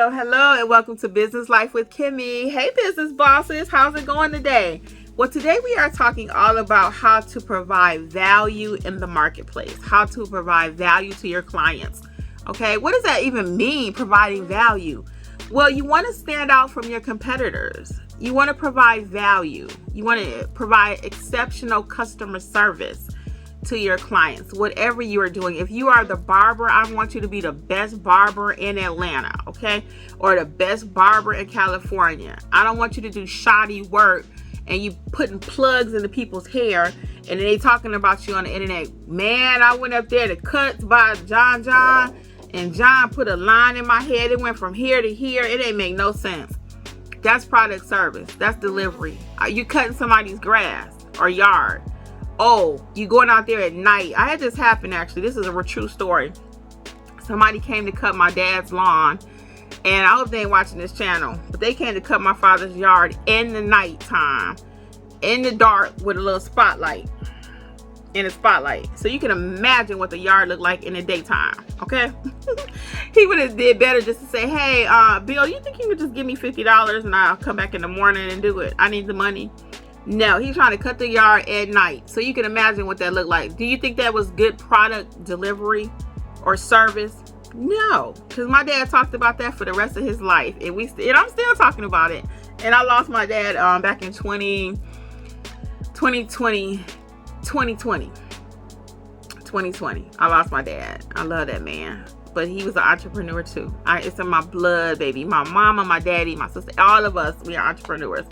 Hello, and welcome to Business Life with Kimmi. Hey, business bosses, how's it going today? Well, today we are talking all about how to provide value in the marketplace, how to provide value to your clients. Okay, what does that even mean, providing value? Well, you want to stand out from your competitors. You want to provide value. You want to provide exceptional customer service to your clients, whatever you are doing. If you are the barber, I want you to be the best barber in Atlanta, okay? Or the best barber in California. I don't want you to do shoddy work and you putting plugs into people's hair and then they talking about you on the internet. Man, I went up there to cuts by John and John put a line in my head. It went from here to here. It ain't make no sense. That's product service. That's delivery. You cutting somebody's grass or yard. Oh, you going out there at night. I had this happen, actually. This is a true story. Somebody came to cut my dad's lawn, and I hope they ain't watching this channel, but they came to cut my father's yard in the nighttime, in the dark, with a little spotlight. So you can imagine what the yard looked like in the daytime, okay? He would have did better just to say, hey, Bill, you think you could just give me $50 and I'll come back in the morning and do it? I need the money. No, he's trying to cut the yard at night. So you can imagine what that looked like. Do you think that was good product delivery or service? No, because my dad talked about that for the rest of his life. And I'm still talking about it. And I lost my dad back in 2020. I lost my dad. I love that man. But he was an entrepreneur too. It's in my blood, baby. My mama, my daddy, my sister, all of us, we are entrepreneurs.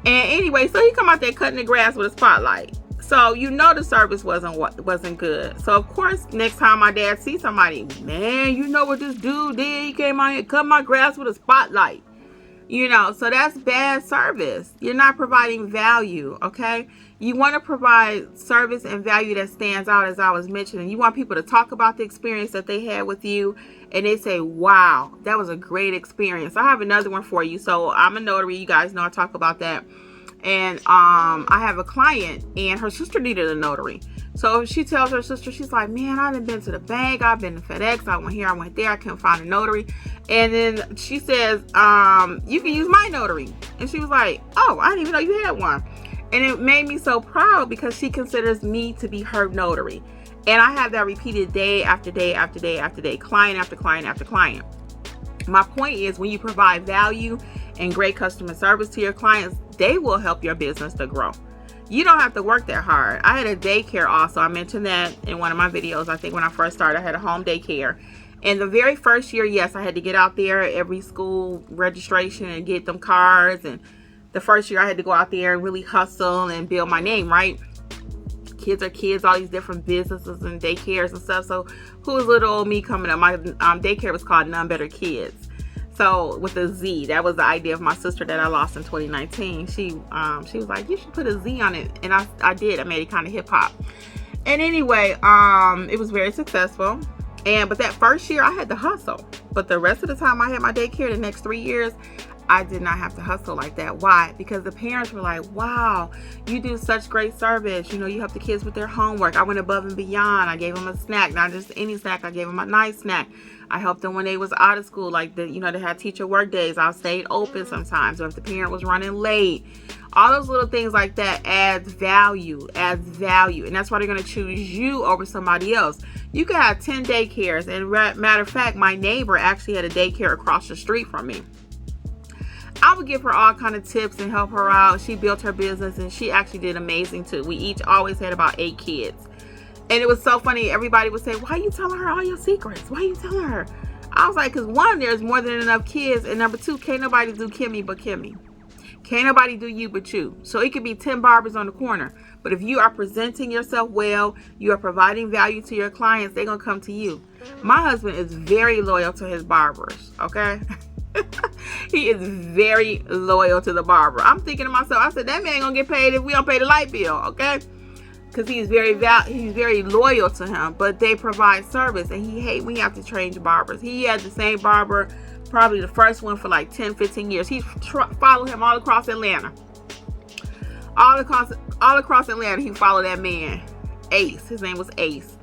And anyway, so he come out there cutting the grass with a spotlight. So you know the service wasn't good. So of course, next time my dad sees somebody, man, you know what this dude did? He came out here cut my grass with a spotlight. You know, so that's bad service. You're not providing value, okay? You want to provide service and value that stands out, as I was mentioning. You want people to talk about the experience that they had with you, and they say, wow, that was a great experience. I have another one for you. So I'm a notary. You guys know I talk about that. And I have a client, and her sister needed a notary. So she tells her sister, she's like, man, I done been to the bank. I've been to FedEx. I went here. I went there. I couldn't find a notary. And then she says, you can use my notary. And she was like, oh, I didn't even know you had one. And it made me so proud because she considers me to be her notary. And I have that repeated day after day after day after day, client after client after client. My point is, when you provide value and great customer service to your clients, they will help your business to grow. You don't have to work that hard. I had a daycare also. I mentioned that in one of my videos. I think when I first started, I had a home daycare. And the very first year, yes, I had to get out there every school registration and get them cards. And the first year I had to go out there and really hustle and build my name, right? Kids are kids, all these different businesses and daycares and stuff. So who was little old me coming up? My daycare was called None Better Kids. So with a Z, that was the idea of my sister that I lost in 2019. She was like, you should put a Z on it. And I did. I made it kind of hip hop. And anyway, it was very successful. But that first year I had to hustle. But the rest of the time I had my daycare, the next 3 years, I did not have to hustle like that. Why? Because the parents were like, wow, you do such great service. You know, you help the kids with their homework. I went above and beyond. I gave them a snack, not just any snack. I gave them a nice snack. I helped them when they was out of school, like they had teacher work days. I stayed open sometimes, or if the parent was running late. All those little things like that adds value. And that's why they're going to choose you over somebody else. You could have 10 daycares. And matter of fact, my neighbor actually had a daycare across the street from me. I would give her all kind of tips and help her out. She built her business, and she actually did amazing too. We each always had about 8 kids. And it was so funny. Everybody would say, why are you telling her all your secrets? Why are you telling her? I was like, because one, there's more than enough kids. And number two, can't nobody do Kimmi but Kimmi. Can't nobody do you but you. So it could be 10 barbers on the corner. But if you are presenting yourself well, you are providing value to your clients, they're going to come to you. My husband is very loyal to his barbers, okay? He is very loyal to the barber. I'm thinking to myself, I said, that man going to get paid if we don't pay the light bill, okay? Because he's very loyal to him. But they provide service, and he hates when you have to change barbers. He had the same barber, probably the first one, for like 10, 15 years. He followed him all across Atlanta. All across Atlanta, he followed that man, Ace. His name was Ace.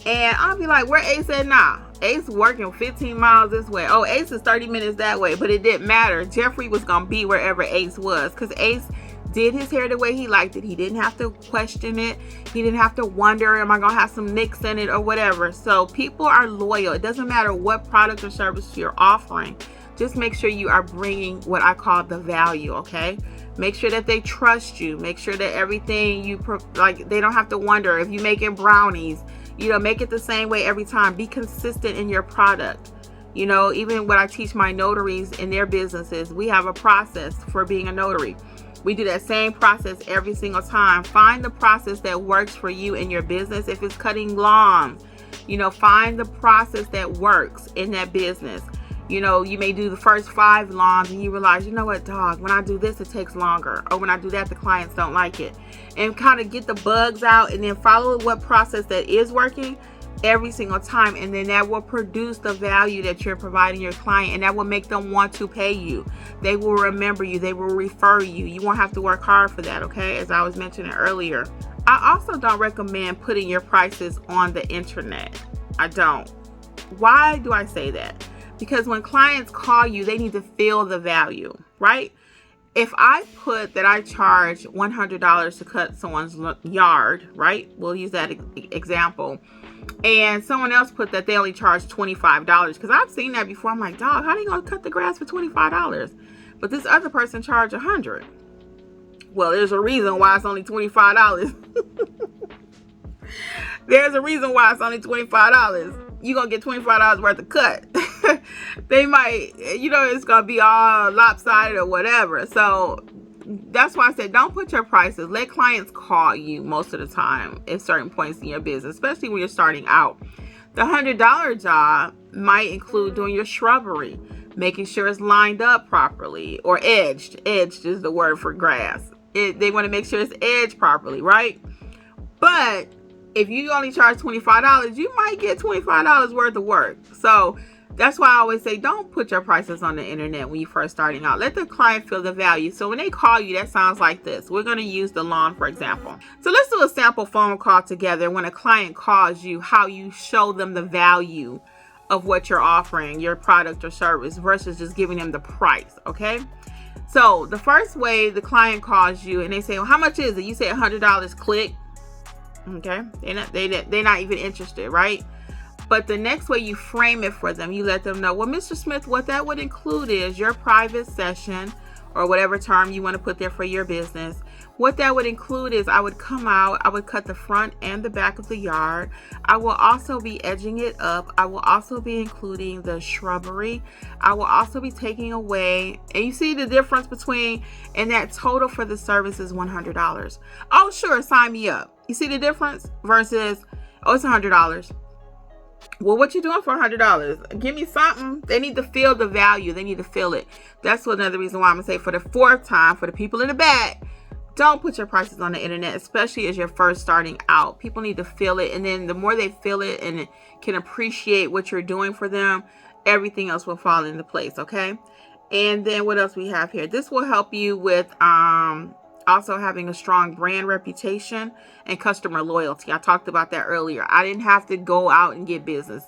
And I'll be like, where Ace at now? Ace working 15 miles this way. Oh, Ace is 30 minutes that way. But it didn't matter. Jeffrey was going to be wherever Ace was, because Ace did his hair the way he liked it. He didn't have to question it. He didn't have to wonder, am I going to have some nicks in it or whatever. So people are loyal. It doesn't matter what product or service you're offering. Just make sure you are bringing what I call the value, okay? Make sure that they trust you. Make sure that everything you, like, they don't have to wonder if you're making brownies. You know, make it the same way every time. Be consistent in your product. You know, even when I teach my notaries in their businesses, we have a process for being a notary. We do that same process every single time. Find the process that works for you in your business. If it's cutting lawns, you know, find the process that works in that business. You know, you may do the first 5 lawns and you realize, you know what, dog, when I do this, it takes longer. Or when I do that, the clients don't like it. And kind of get the bugs out and then follow what process that is working every single time. And then that will produce the value that you're providing your client. And that will make them want to pay you. They will remember you. They will refer you. You won't have to work hard for that, okay? As I was mentioning earlier. I also don't recommend putting your prices on the internet. I don't. Why do I say that? Because when clients call you, they need to feel the value, right? If I put that I charge $100 to cut someone's yard, right? We'll use that example. And someone else put that they only charge $25. Because I've seen that before. I'm like, dog, how are you going to cut the grass for $25? But this other person charged $100. Well, there's a reason why it's only $25. There's a reason why it's only $25. You're going to get $25 worth of cut. They might, you know, it's going to be all lopsided or whatever. So that's why I said don't put your prices. Let clients call you most of the time at certain points in your business, especially when you're starting out. The $100 job might include doing your shrubbery, making sure it's lined up properly, or edged. Edged is the word for grass. They want to make sure it's edged properly, right? But if you only charge $25, you might get $25 worth of work. So that's why I always say don't put your prices on the internet when you're first starting out. Let the client feel the value. So when they call you, that sounds like this. We're going to use the lawn, for example. So let's do a sample phone call together. When a client calls you, how you show them the value of what you're offering, your product or service, versus just giving them the price, okay? So the first way the client calls you and they say, well, how much is it? You say $100, click. Okay, they're not even interested, right? But the next way you frame it for them, you let them know, well, Mr. Smith, what that would include is your private session, or whatever term you want to put there for your business. What that would include is I would come out, I would cut the front and the back of the yard. I will also be edging it up. I will also be including the shrubbery. I will also be taking away, and you see the difference between, and that total for the service is $100. Oh, sure, sign me up. You see the difference versus, oh, it's $100. Well, what you doing for $100? Give me something. They need to feel the value. They need to feel it. That's another reason why I'm going to say for the 4th time, for the people in the back, don't put your prices on the internet, especially as you're first starting out. People need to feel it. And then the more they feel it and can appreciate what you're doing for them, everything else will fall into place, okay? And then what else we have here? This will help you with also having a strong brand reputation and customer loyalty. I talked about that earlier. I didn't have to go out and get business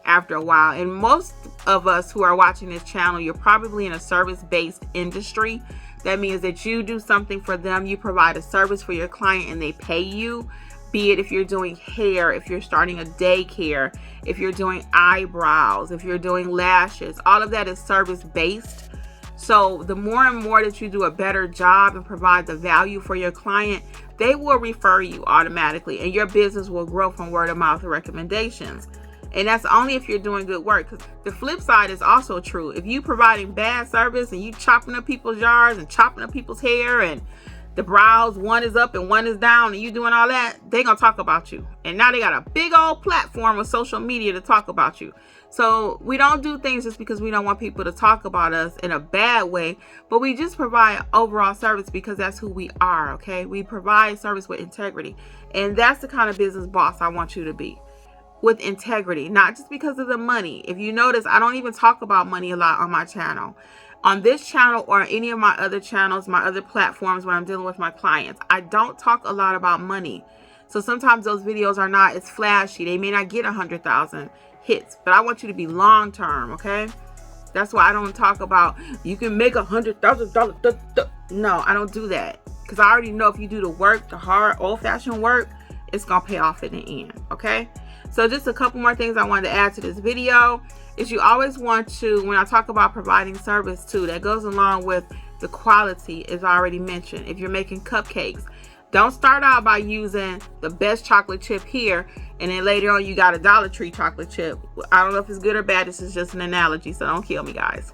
after a while. And most of us who are watching this channel, you're probably in a service-based industry. That means that you do something for them. You provide a service for your client and they pay you. Be it if you're doing hair, if you're starting a daycare, if you're doing eyebrows, if you're doing lashes, all of that is service-based. So the more and more that you do a better job and provide the value for your client, they will refer you automatically and your business will grow from word of mouth recommendations. And that's only if you're doing good work. Because the flip side is also true. If you providing bad service and you chopping up people's yards and chopping up people's hair and the brows, one is up and one is down, and you doing all that, they're going to talk about you. And now they got a big old platform of social media to talk about you. So we don't do things just because we don't want people to talk about us in a bad way, but we just provide overall service because that's who we are, okay? We provide service with integrity. And that's the kind of business boss I want you to be. With integrity, not just because of the money. If you notice, I don't even talk about money a lot on my channel. On this channel or any of my other channels, my other platforms when I'm dealing with my clients, I don't talk a lot about money. So sometimes those videos are not as flashy. They may not get 100,000 hits, but I want you to be long term, okay? That's why I don't talk about you can make $100,000. No, I don't do that, because I already know if you do the work, the hard old-fashioned work, it's gonna pay off in the end. Okay, so just a couple more things I wanted to add to this video is you always want to, when I talk about providing service too, that goes along with the quality, as I already mentioned. If you're making cupcakes, don't start out by using the best chocolate chip here, and then later on you got a Dollar Tree chocolate chip. I don't know if it's good or bad. This is just an analogy, so don't kill me, guys.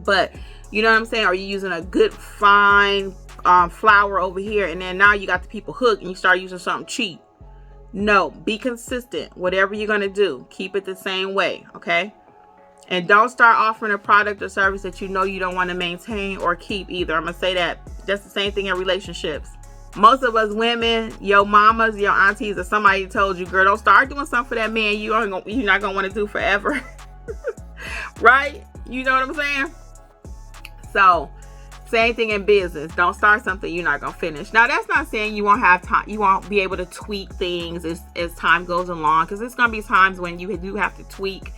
But you know what I'm saying? Are you using a good fine flour over here, and then now you got the people hooked and you start using something cheap? No, be consistent. Whatever you're gonna do, keep it the same way, okay? And don't start offering a product or service that you know you don't want to maintain or keep either. I'm gonna say that. That's the same thing in relationships. Most of us women, your mamas, your aunties, or somebody told you, girl, don't start doing something for that man you're not gonna want to do forever. Right? You know what I'm saying? So same thing in business. Don't start something you're not gonna finish. Now that's not saying you won't have time, you won't be able to tweak things as time goes along, because there's gonna be times when you do have to tweak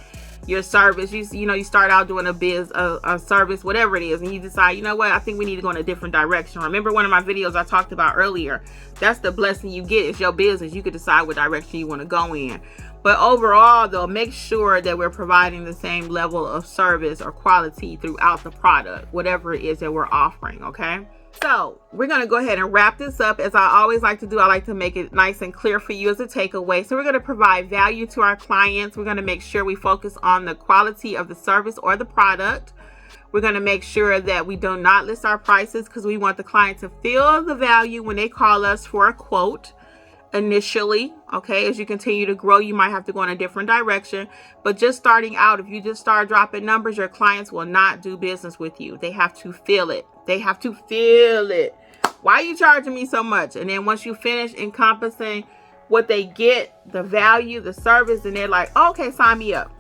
your service. You know, you start out doing a service, whatever it is, and you decide, you know what, I think we need to go in a different direction. Remember one of my videos I talked about earlier, that's the blessing you get. It's your business. You can decide what direction you want to go in. But overall though, make sure that we're providing the same level of service or quality throughout the product, whatever it is that we're offering, okay? So we're going to go ahead and wrap this up. As I always like to do, I like to make it nice and clear for you as a takeaway. So we're going to provide value to our clients. We're going to make sure we focus on the quality of the service or the product. We're going to make sure that we do not list our prices, because we want the client to feel the value when they call us for a quote initially. Okay, as you continue to grow, you might have to go in a different direction. But just starting out, if you just start dropping numbers, your clients will not do business with you. They have to feel it. They have to feel it. Why are you charging me so much? And then once you finish encompassing what they get, the value, the service, and they're like, okay, sign me up.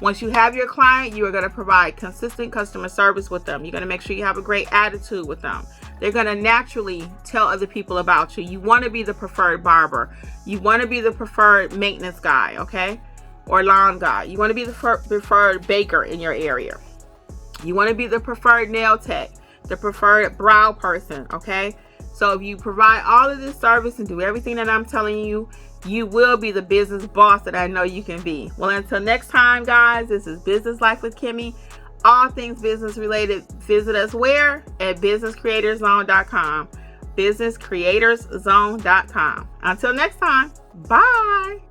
Once you have your client, you are going to provide consistent customer service with them. You're going to make sure you have a great attitude with them. They're going to naturally tell other people about you. You want to be the preferred barber. You want to be the preferred maintenance guy, okay? Or lawn guy. You want to be the preferred baker in your area. You want to be the preferred nail tech, the preferred brow person, okay? So if you provide all of this service and do everything that I'm telling you, you will be the business boss that I know you can be. Well, until next time, guys, this is Business Life with Kimmi. All things business related, visit us where? At businesscreatorszone.com. businesscreatorszone.com. Until next time, bye.